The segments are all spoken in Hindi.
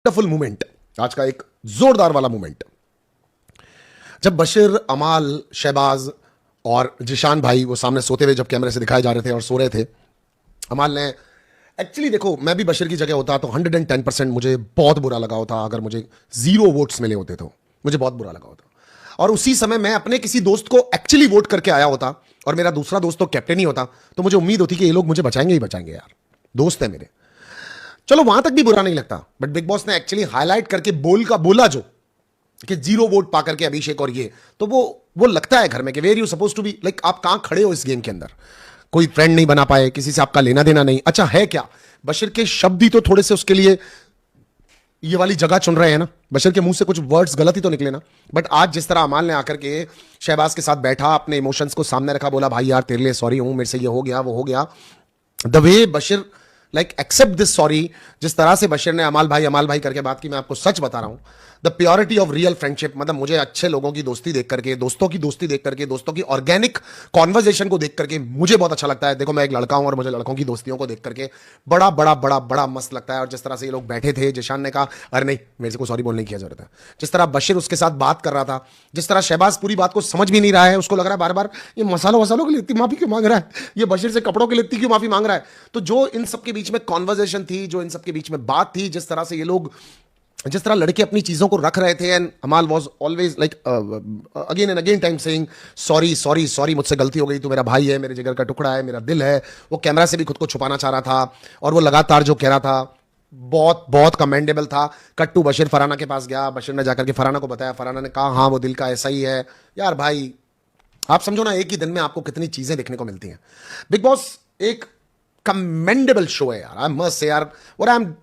वंडरफुल मूवमेंट, आज का एक जोरदार वाला मूवमेंट, जब बशीर, अमाल, शहबाज और जिशान भाई वो सामने सोते हुए जब कैमरे से दिखाए जा रहे थे और सो रहे थे। अमाल ने एक्चुअली, देखो, मैं भी बशीर की जगह होता तो 110% मुझे बहुत बुरा लगा होता अगर मुझे 0 वोट्स मिले होते तो मुझे बहुत बुरा लगा होता। और उसी समय मैं अपने किसी दोस्त को एक्चुअली वोट करके आया होता और मेरा दूसरा दोस्त तो कैप्टन ही होता, तो मुझे उम्मीद होती कि ये लोग मुझे बचाएंगे ही बचाएंगे, यार दोस्त है मेरे। चलो वहां तक भी बुरा नहीं लगता, बट बिग बॉस ने एक्चुअली हाईलाइट करके बोला जो कि 0 वोट पा करके अभिषेक और ये, तो वो लगता है घर में कि where you suppose to be, like आप कहां खड़े हो इस गेम के अंदर। कोई फ्रेंड नहीं बना पाए, किसी से आपका लेना देना नहीं। अच्छा है क्या, बशीर के शब्द ही तो थोड़े से उसके लिए ये वाली जगह चुन रहे हैं ना, बशीर के मुंह से कुछ वर्ड्स गलत ही तो निकले ना। बट आज जिस तरह अमाल ने आकर के शहबाज के साथ बैठा, अपने इमोशंस को सामने रखा, बोला भाई यार तेरे लिए सॉरी हूं, मेरे से ये हो गया वो हो गया, द वे बशीर लाइक एक्सेप्ट दिस सॉरी, जिस तरह से बशीर ने अमाल भाई करके बात की, मैं आपको सच बता रहा हूं, the purity of real friendship, मतलब मुझे अच्छे लोगों की दोस्ती देख करके, दोस्तों की दोस्ती देख करके, दोस्तों की ऑर्गेनिक कॉन्वर्जेशन को देख करके मुझे बहुत अच्छा लगता है। देखो मैं एक लड़का हूं और मुझे लड़कों की दोस्तियों को देख करके बड़ा बड़ा बड़ा बड़ा मस्त लगता है। और जिस तरह से ये लोग बैठे थे, जिशान ने कहा अरे नहीं मेरे से कोई सॉरी बोलने की जरूरत है, जिस तरह बशीर उसके साथ बात कर रहा था, जिस तरह शहबाज पूरी बात को समझ भी नहीं रहा है, उसको लग रहा है बार बार ये मसालों के लिए इतनी माफी क्यों मांग रहा है, ये बशीर से कपड़ों के लिए इतनी क्यों माफी मांग रहा है। तो जो इन सबके बीच में कॉन्वर्जेशन थी, जो इन सबके बीच में बात थी, जिस तरह से ये लोग, जिस तरह लड़के अपनी चीजों को रख रहे थे, एंड अमाल was always like again and again time saying sorry sorry sorry, मुझसे गलती हो गई, तू मेरा भाई है, मेरे जिगर का टुकड़ा है, मेरा दिल है। वो कैमरा से भी खुद को छुपाना चाह रहा था और वो लगातार जो कह रहा था बहुत बहुत कमेंडेबल था। कट्टू बशीर फरहाना के पास गया, बशीर ने जाकर के फरहाना को बताया, फरहाना ने कहा हाँ वो दिल का ऐसा ही है। यार भाई आप समझो ना, एक ही दिन में आपको कितनी चीजें देखने को मिलती हैं। बिग बॉस एक कमेंडेबल शो है यार, आई मस्ट से यार, और आई एम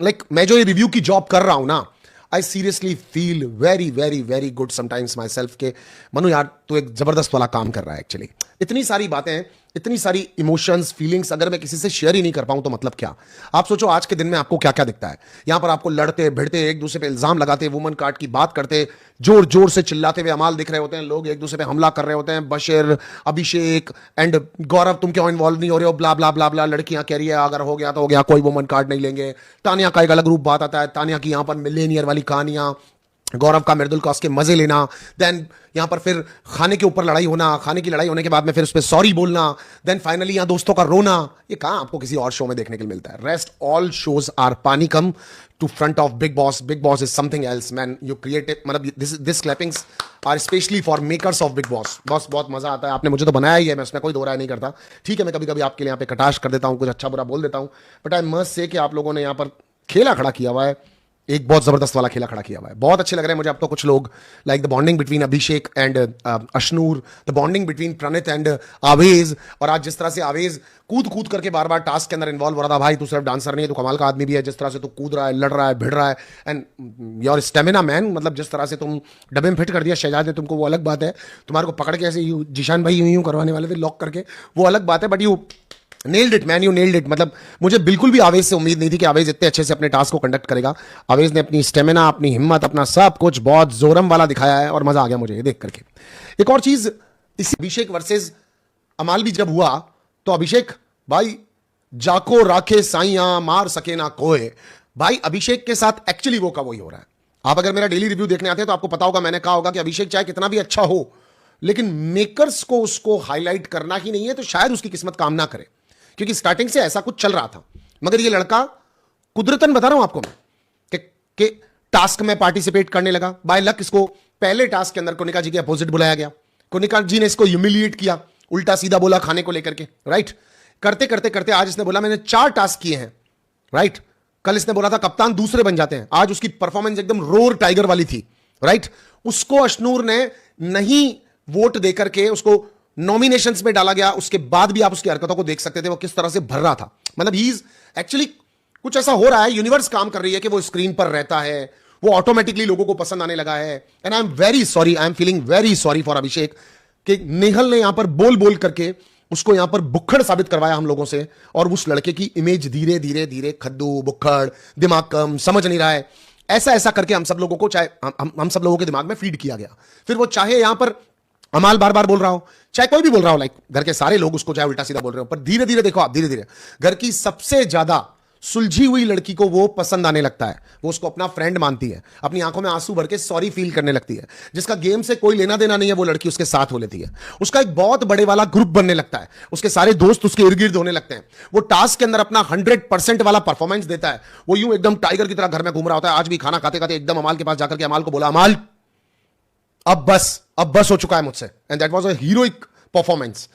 लाइक, मैं जो ये रिव्यू की जॉब कर रहा हूं ना, I seriously feel very very very good sometimes my self के मनु यार तू एक जबरदस्त वाला काम कर रहा है। एक्चुअली इतनी सारी बातें, इतनी सारी इमोशंस, फीलिंग्स अगर मैं किसी से शेयर ही नहीं कर पाऊं तो मतलब क्या। आप सोचो आज के दिन में आपको क्या क्या दिखता है, यहां पर आपको लड़ते भिड़ते, एक दूसरे पे इल्जाम लगाते, वुमन कार्ड की बात करते, जोर जोर से चिल्लाते हुए अमाल दिख रहे होते हैं, लोग एक दूसरे पे हमला कर रहे होते हैं, बशीर, अभिषेक एंड गौरव तुम क्यों इन्वॉल्व नहीं हो रहे हो, ब्ला ब्ला ब्ला ब्ला, लड़कियां कह रही है अगर हो गया तो हो गया, कोई वुमन कार्ड नहीं लेंगे। तानिया का एक अलग रूप बात आता है, तानिया की यहां पर मिलेनियर वाली कहानियां, गौरव का मिर्दुल का उसके मजे लेना, देन यहां पर फिर खाने के ऊपर लड़ाई होना, खाने की लड़ाई होने के बाद में फिर उस पर सॉरी बोलना, देन फाइनली यहां दोस्तों का रोना। ये कहां आपको किसी और शो में देखने के लिए मिलता है। रेस्ट ऑल शोज आर पानी कम to front of Bigg Boss. Bigg Boss is something else man, you create, मतलब this clappings are specially for makers of Bigg Boss. Boss बहुत मजा आता है, आपने मुझे तो बनाया ही है, मैं उसमें कोई दो राय नहीं करता। ठीक है मैं कभी कभी आपके लिए यहाँ पे कटाश कर देता हूँ, कुछ अच्छा बुरा बोल देता हूँ, बट आई मस्ट से कि आप लोगों ने यहाँ पर खेला खड़ा किया हुआ है, एक बहुत जबरदस्त वाला खेला खड़ा किया हुआ है, बहुत अच्छे लग रहे हैं मुझे। अब तो कुछ लोग like the bonding between Abhishek and Ashnoor, the bonding between Pranit and Awez, और आज जिस तरह से आवेज कूद कूद करके बार बार टास्क के अंदर इन्वॉल्व हो रहा था। भाई तू सिर्फ डांसर नहीं है, तू कमाल का आदमी भी है, जिस तरह से तू कूद रहा है, लड़ रहा है, भिड़ रहा है, एंड योर स्टेमिना मैन, मतलब जिस तरह से तुम डब्बे में फिट कर दिया शहजाद ने तुमको, वो अलग बात है। तुम्हारे को पकड़ के ऐसे जिशान भाई यूं यूं करवाने वाले थे लॉक करके, वो अलग बात है, but you nailed it man, you nailed it. मतलब मुझे बिल्कुल भी आवेज से उम्मीद नहीं थी कि आवेज इतने अच्छे से अपने टास्क को कंडक्ट करेगा। आवेज ने अपनी स्टेमिना, अपनी हिम्मत, अपना सब कुछ बहुत जोरम वाला दिखाया है और मजा आ गया मुझे ये देख करके। एक और चीज, इसी अभिषेक वर्सेस अमाल भी जब हुआ तो अभिषेक भाई जाको राखे साइया मार सके ना कोई, भाई अभिषेक के साथ एक्चुअली वो का वही हो रहा है। आप अगर मेरा डेली रिव्यू देखने आते हैं तो आपको पता होगा, मैंने कहा होगा कि अभिषेक चाहे कितना भी अच्छा हो, लेकिन मेकर्स को उसको हाईलाइट करना ही नहीं है तो शायद उसकी किस्मत काम ना करे, क्योंकि स्टार्टिंग से ऐसा कुछ चल रहा था। मगर ये लड़का कुदरतन बता रहा हूं आपको मैं कि टास्क में पार्टिसिपेट करने लगा, बाय लक इसको पहले टास्क के अंदर कोनिका जी के अपोजिट बुलाया गया, कोनिका जी ने इसको ह्यूमिलिएट किया, उल्टा सीधा बोला खाने को लेकर के, राइट। करते करते करते आज इसने बोला मैंने 4 टास्क किए हैं, राइट। कल इसने बोला था कप्तान दूसरे बन जाते हैं, आज उसकी परफॉर्मेंस एकदम रोर टाइगर वाली थी, राइट। उसको अशनूर ने नहीं वोट देकर के उसको नॉमिनेशंस में डाला गया, उसके बाद भी आप उसकी हरकतों को देख सकते थे वो किस तरह से भर रहा था। मतलब ही इज एक्चुअली, कुछ ऐसा हो रहा है, यूनिवर्स काम कर रही है कि वो स्क्रीन पर रहता है, वो ऑटोमेटिकली लोगों को पसंद आने लगा है। And I am very sorry, I am feeling very sorry for Abhishek कि नेहल ने यहां पर बोल बोल करके उसको यहां पर बुक्खड़ साबित करवाया हम लोगों से, और उस लड़के की इमेज धीरे धीरे धीरे खद्दू, बुक्खड़, दिमाग कम, समझ नहीं रहा है, ऐसा ऐसा करके हम सब लोगों को, चाहे हम सब लोगों के दिमाग में फीड किया गया। फिर वो चाहे यहां पर अमाल बार बार बोल रहा हो, चाहे कोई भी बोल रहा हो, लाइक घर के सारे लोग उसको चाहे उल्टा सीधा बोल रहे हो, पर धीरे धीरे देखो आप, धीरे धीरे घर की सबसे ज्यादा सुलझी हुई लड़की को वो पसंद आने लगता है, वो उसको अपना फ्रेंड मानती है, अपनी आंखों में आंसू भर के सॉरी फील करने लगती है, जिसका गेम से कोई लेना देना नहीं है वो लड़की उसके साथ हो लेती है, उसका एक बहुत बड़े वाला ग्रुप बनने लगता है, उसके सारे दोस्त उसके इर्द गिर्द होने लगते हैं, वो टास्क के अंदर अपना 100% वाला परफॉर्मेंस देता है, वो यूं एकदम टाइगर की तरह घर में घूम रहा होता है। आज भी खाना खाते खाते एकदम अमाल के पास जाकर के अमाल को बोला, अमाल अब बस हो चुका है मुझसे, and that was a heroic performance.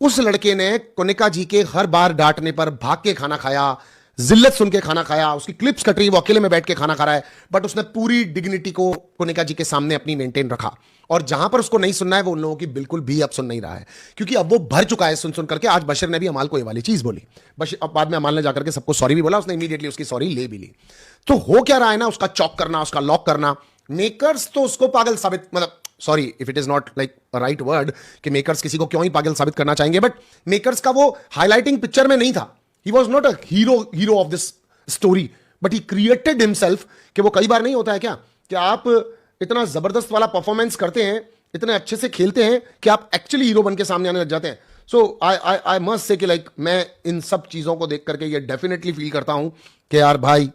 उस लड़के ने कोनिका जी के हर बार डांटने पर भाग के खाना खाया, जिल्लत सुन के खाना खाया, उसकी क्लिप्स कट रही, वो अकेले में बैठ के खाना खा रहा है, बट उसने पूरी डिग्निटी को कोनिका जी के सामने अपनी मेंटेन रखा। और जहां पर उसको नहीं सुनना है वो उन लोगों की बिल्कुल भी अब सुन नहीं रहा है, क्योंकि अब वो भर चुका है सुन सुन करके। आज बशीर ने भी अमाल को ये वाली चीज बोली, बशीर अब बाद में अमाल ने जाकर के सबको सॉरी भी बोला, उसने इमीडिएटली उसकी सॉरी ले भी ली। तो हो क्या रहा है ना, उसका चॉक करना, उसका लॉक करना, मेकर्स तो उसको पागल साबित, मतलब sorry if it is not like right word कि मेकर्स किसी को क्यों ही पागल साबित करना चाहेंगे, बट मेकर्स का वो हाईलाइटिंग पिक्चर में नहीं था। He was not a hero of this story, but he created himself. कि वो कई बार नहीं होता है क्या कि आप इतना जबरदस्त वाला परफॉर्मेंस करते हैं, इतने अच्छे से खेलते हैं कि आप एक्चुअली हीरो बन के सामने आने लग जाते हैं। सो आई मस्ट से कि लाइक मैं इन सब चीजों को देख करके ये डेफिनेटली फील करता हूं कि यार भाई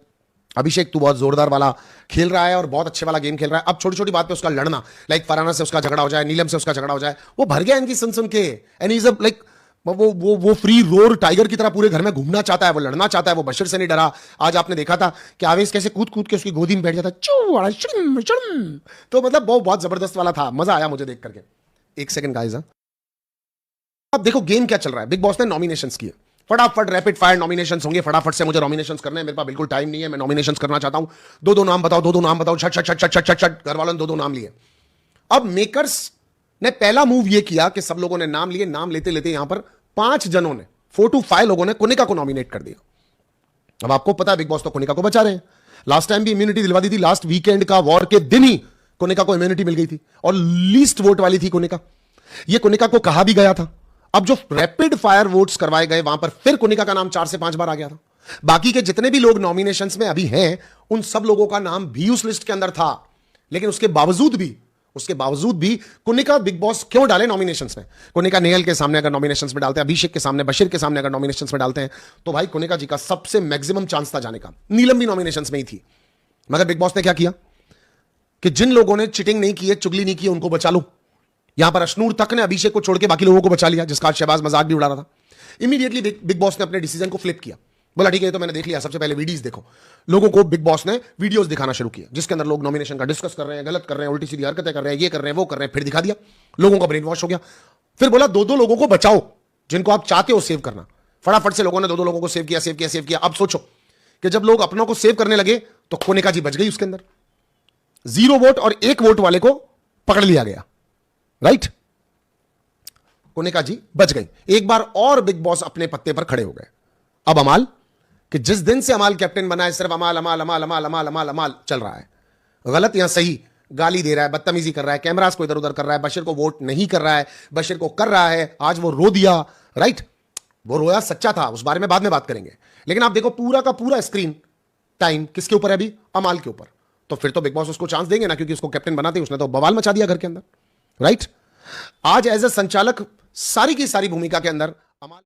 अभिषेक तू बहुत जोरदार वाला खेल रहा है और बहुत अच्छे वाला गेम खेल रहा है। अब छोटी छोटी बात पे उसका लड़ना, लाइक फरहाना से उसका झगड़ा हो जाए, नीलम से उसका झगड़ा हो जाए, वो भर गया इनकी सुन सुन के। एंड इज लाइक वो फ्री रोर टाइगर की तरह पूरे घर में घूमना चाहता है, वो लड़ना चाहता है, वो बशीर से नहीं डरा। आज आपने देखा था कि आवेश कैसे कूद कूद के उसकी गोदी में बैठ जाता है, तो मतलब वो बहुत जबरदस्त वाला था, मजा आया मुझे देख करके। एक सेकंड गाइस, अब देखो गेम क्या चल रहा है। बिग बॉस ने नॉमिनेशंस किए, फटाफट रैपिड फायर नॉमिनेशंस होंगे, फटाफट से मुझे नॉमिनेशंस करने हैं, मेरे पास बिल्कुल टाइम नहीं है, मैं नॉमिनेशंस करना चाहता हूं। दो नाम बताओ, दो नाम बताओ, छट छट छट छट छट छट छट, घर वालों ने दो नाम लिए। अब मेकर्स ने पहला मूव ये किया कि सब लोगों ने नाम लिए, नाम लेते लेते यहां पर 5 जनों ने, 4 to 5 लोगों ने कोनिका को नॉमिनेट कर दिया। अब आपको पता है बिग बॉस तो कोनिका को बचा रहे हैं, लास्ट टाइम भी इम्यूनिटी दिलवा दी थी, लास्ट वीकेंड का वॉर के दिन ही कोनिका को इम्यूनिटी मिल गई थी और लीस्ट वोट वाली थी कोनिका। ये कोनिका को कहा भी गया था। अब जो रैपिड फायर वोट्स करवाए गए वहां पर फिर कोनिका का नाम 4 से 5 बार आ गया था। बाकी के जितने भी लोग नॉमिनेशंस में अभी हैं उन सब लोगों का नाम भी उस लिस्ट के अंदर था, लेकिन उसके बावजूद भी कोनिका बिग बॉस क्यों डाले नॉमिनेशंस में। कोनिका नेहल के सामने अगर नॉमिनेशंस में डालते हैं, अभिषेक के सामने, बशीर के सामने अगर नॉमिनेशंस में डालते हैं, तो भाई कोनिका जी का सबसे मैक्सिमम चांस था जाने का। नीलम भी नॉमिनेशंस में ही थी, मगर बिग बॉस ने क्या किया कि जिन लोगों ने चिटिंग नहीं की है, चुगली नहीं की, उनको बचा लो। यहां पर अशनूर तक ने अभिषेक को छोड़ के बाकी लोगों को बचा लिया, जिसका शहबाज मजाक भी उड़ा रहा था। इमीडिएटली बिग बॉस ने अपने डिसीजन को फ्लिप किया, बोला ठीक है तो मैंने देख लिया, सबसे पहले वीडियोस देखो। लोगों को बिग बॉस ने वीडियोस दिखाना शुरू किया जिसके अंदर लोग नॉमिनेशन का डिस्कस कर रहे हैं, गलत कर रहे हैं, उल्टी सीधी हरकतें कर रहे हैं, ये कर रहे हैं, वो कर रहे हैं। फिर दिखा दिया, लोगों का ब्रेन वॉश हो गया। फिर बोला 2 लोगों को बचाओ जिनको आप चाहते हो सेव करना। फटाफट से लोगों ने 2 लोगों को सेव किया। अब सोचो कि जब लोग अपनों को सेव करने लगे तो कोनिका जी बच गई उसके अंदर। 0 वोट और 1 वोट वाले को पकड़ लिया गया, राइट। कोनिका जी बच गई। एक बार और बिग बॉस अपने पत्ते पर खड़े हो गए। अब अमाल, कि जिस दिन से अमाल कैप्टन बना है सिर्फ अमाल अमाल अमाल अमाल अमाल अमाल अमाल चल रहा है, गलत या सही, गाली दे रहा है, बदतमीजी कर रहा है, कैमरास को इधर उधर कर रहा है, बशीर को वोट नहीं कर रहा है, बशीर को कर रहा है। आज वो रो दिया, राइट, वो रोया सच्चा था, उस बारे में बाद में बात करेंगे। लेकिन आप देखो पूरा का पूरा स्क्रीन टाइम किसके ऊपर है अभी, अमाल के ऊपर। तो फिर तो बिग बॉस उसको चांस देंगे ना, क्योंकि उसको कैप्टन बनाते उसने तो बवाल मचा दिया घर के अंदर, राइट। आज एज ए संचालक सारी की सारी भूमिका के अंदर